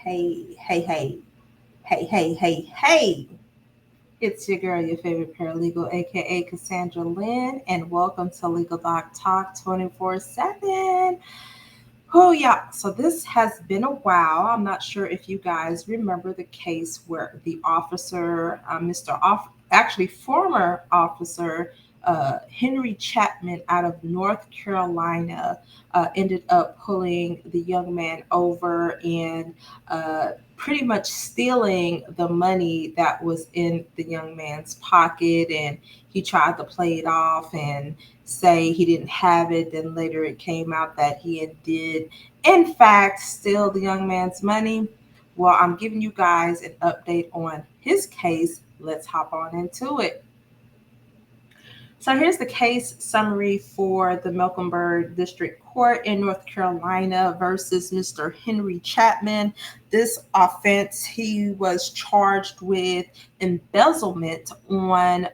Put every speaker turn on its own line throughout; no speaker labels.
Hey. It's your girl, your favorite paralegal, aka Cassandra Lynn, and welcome to Legal Doc Talk 24/7. Oh, yeah. So this has been a while. I'm not sure if you guys remember the case where the officer, actually former officer Henry Chapman out of North Carolina, ended up pulling the young man over and pretty much stealing the money that was in the young man's pocket. And he tried to play it off and say he didn't have it. Then later it came out that he did, in fact, steal the young man's money. Well, I'm giving you guys an update on his case. Let's hop on into it. So here's the case summary for the Mecklenburg District Court in North Carolina versus Mr. Henry Chapman. This offense, he was charged with embezzlement on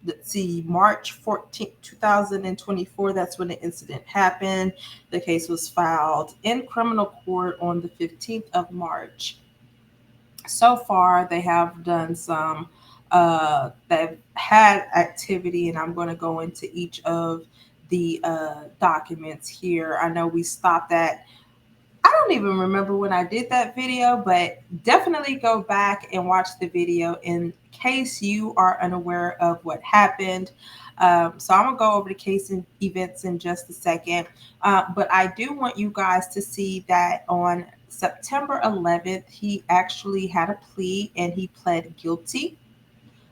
let's see, March 14th, 2024. That's when the incident happened. The case was filed in criminal court on the 15th of March. So far, they have done some, they've had activity, and I'm going to go into each of the documents here. I know we stopped at, I don't even remember when I did that video, but definitely go back and watch the video in case you are unaware of what happened. So I'm going to go over the case and events in just a second. But I do want you guys to see that on September 11th, he actually had a plea and he pled guilty.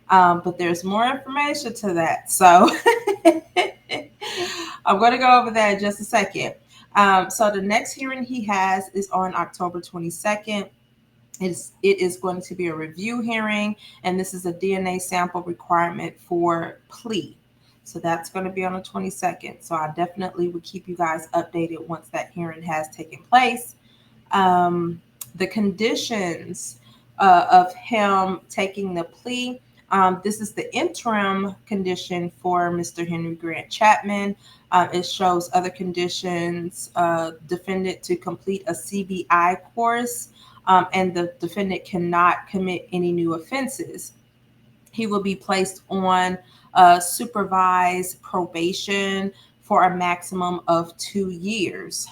But there's more information to that. So I'm going to go over that in just a second. So the next hearing he has is on October 22nd. It is going to be a review hearing, and this is a DNA sample requirement for plea. So that's going to be on the 22nd. So I definitely would keep you guys updated once that hearing has taken place. The conditions of him taking the plea. This is the interim condition for Mr. Henry Grant Chapman. It shows other conditions, defendant to complete a CBI course, and the defendant cannot commit any new offenses. He will be placed on supervised probation for a maximum of 2 years.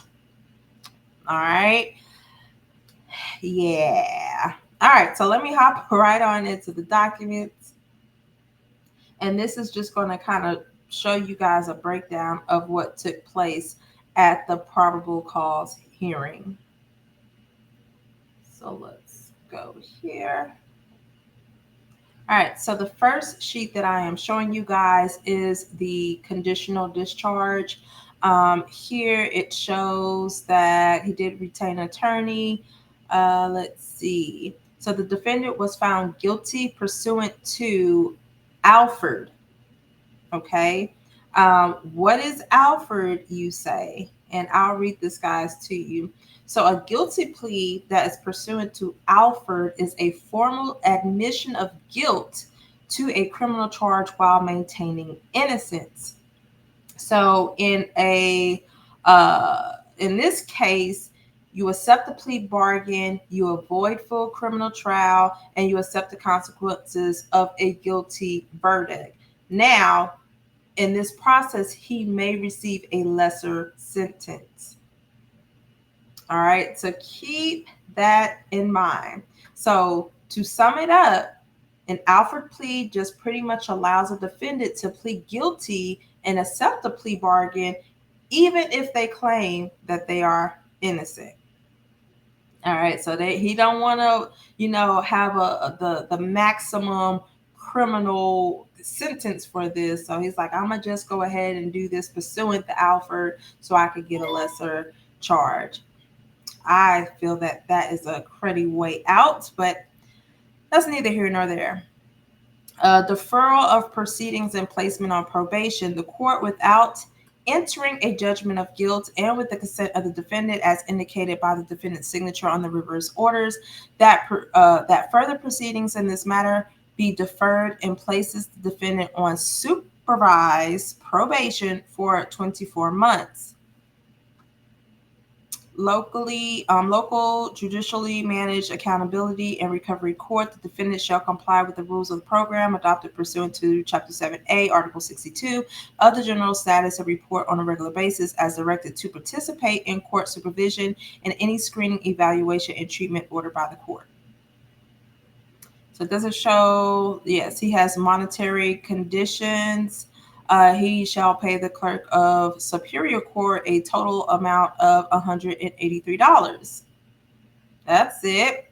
All right. Yeah. All right. So let me hop right on into the documents. And this is just going to kind of show you guys a breakdown of what took place at the probable cause hearing. So let's go here. All right, so the first sheet that I am showing you guys is the conditional discharge. Here it shows that he did retain an attorney. Let's see. So the defendant was found guilty pursuant to Alford. Okay. What is Alford, you say? And I'll read this, guys, to you. So a guilty plea that is pursuant to Alford is a formal admission of guilt to a criminal charge while maintaining innocence. So in this case, you accept the plea bargain, you avoid full criminal trial, and you accept the consequences of a guilty verdict. Now, in this process, he may receive a lesser sentence. All right, so keep that in mind. So to sum it up, an Alford plea just pretty much allows a defendant to plead guilty and accept the plea bargain, even if they claim that they are innocent. All right, so he don't want to, have the maximum criminal sentence for this. So he's like, I'm gonna just go ahead and do this pursuant to Alford so I could get a lesser charge. I feel that is a cruddy way out, but that's neither here nor there. Deferral of proceedings and placement on probation. The court, without entering a judgment of guilt and with the consent of the defendant, as indicated by the defendant's signature on the reverse orders, that further proceedings in this matter be deferred and places the defendant on supervised probation for 24 months. local judicially managed accountability and recovery court. The defendant shall comply with the rules of the program adopted pursuant to Chapter 7A, Article 62 of the General Status and report on a regular basis as directed to participate in court supervision and any screening, evaluation, and treatment ordered by the court. So it doesn't show, yes, he has monetary conditions. He shall pay the clerk of Superior Court a total amount of $183. That's it.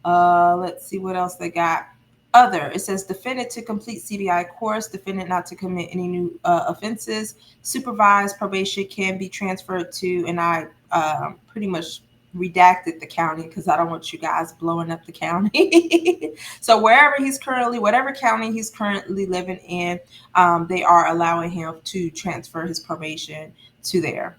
Let's see what else they got. Other, it says defendant to complete CBI course, defendant not to commit any new offenses, supervised probation can be transferred to, and I pretty much redacted the county because I don't want you guys blowing up the county. So whatever county he's currently living in, they are allowing him to transfer his probation to there.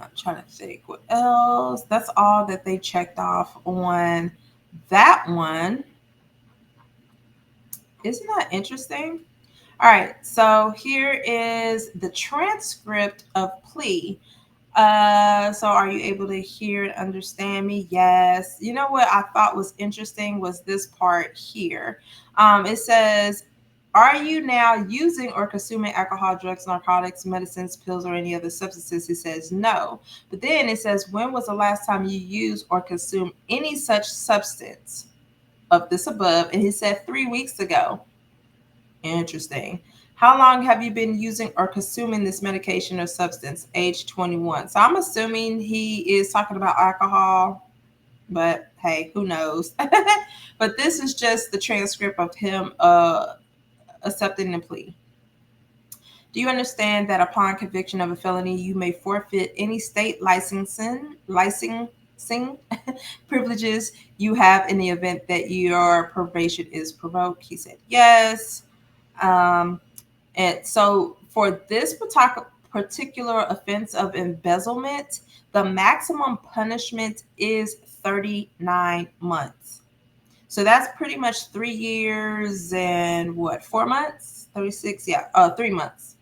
I'm trying to think what else. That's all that they checked off on that one. Isn't that interesting? All right, so here is the transcript of plea. So are you able to hear and understand me? Yes. You know what I thought was interesting was this part here. It says, are you now using or consuming alcohol, drugs, narcotics, medicines, pills, or any other substances? He says no. But then it says, when was the last time you used or consumed any such substance of this above? And he said 3 weeks ago. Interesting. How long have you been using or consuming this medication or substance? Age 21. So I'm assuming he is talking about alcohol, but hey, who knows? But this is just the transcript of him accepting the plea. Do you understand that upon conviction of a felony, you may forfeit any state licensing privileges you have in the event that your probation is revoked? He said yes. And so for this particular offense of embezzlement, the maximum punishment is 39 months. So that's pretty much 3 years and 4 months? 36, 3 months.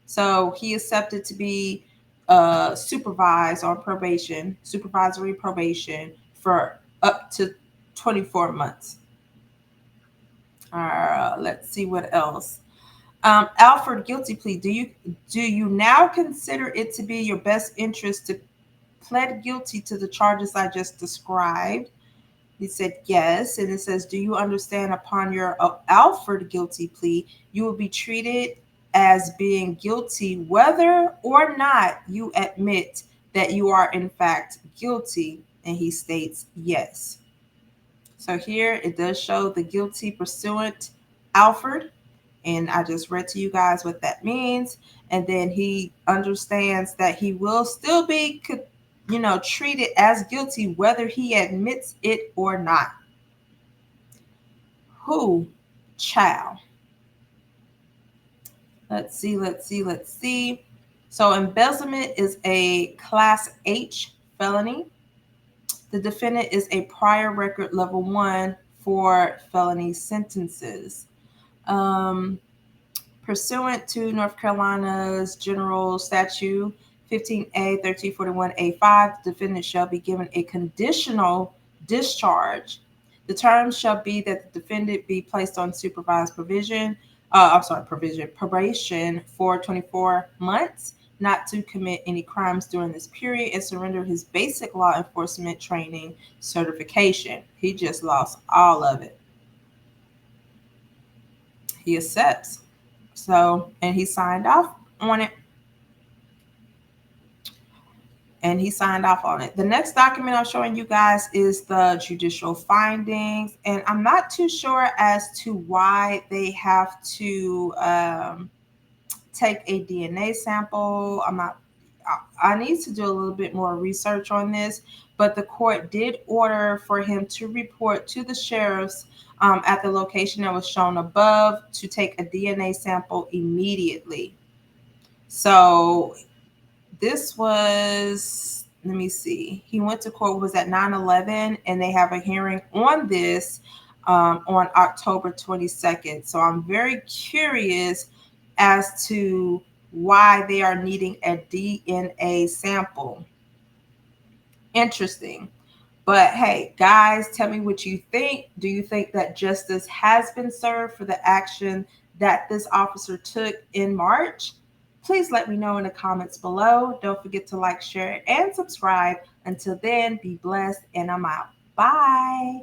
So he accepted to be supervised on supervisory probation for up to 24 months. Let's see what else. Alfred, guilty plea. Do you now consider it to be your best interest to plead guilty to the charges I just described? He said yes. And it says, do you understand upon your Alfred guilty plea, you will be treated as being guilty whether or not you admit that you are in fact guilty? And he states yes. So here it does show the guilty pursuant Alfred. And I just read to you guys what that means. And then he understands that he will still be, treated as guilty whether he admits it or not. Who? Child. Let's see. So embezzlement is a Class H felony. The defendant is a prior record level 1 for felony sentences. Pursuant to North Carolina's General Statute 15A 1341A5, the defendant shall be given a conditional discharge. The terms shall be that the defendant be placed on supervised probation for 24 months, not to commit any crimes during this period, and surrender his basic law enforcement training certification. He just lost all of it. He accepts. So, and he signed off on it. The next document I'm showing you guys is the judicial findings. And I'm not too sure as to why they have to take a DNA sample. I need to do a little bit more research on this, but the court did order for him to report to the sheriffs at the location that was shown above to take a DNA sample immediately. So this was, let me see, he went to court, was at 9/11, and they have a hearing on this on October 22nd. So I'm very curious as to why they are needing a DNA sample. Interesting. But hey, guys, tell me what you think. Do you think that justice has been served for the action that this officer took in March? Please let me know in the comments below. Don't forget to like, share, and subscribe. Until then, be blessed, and I'm out. Bye.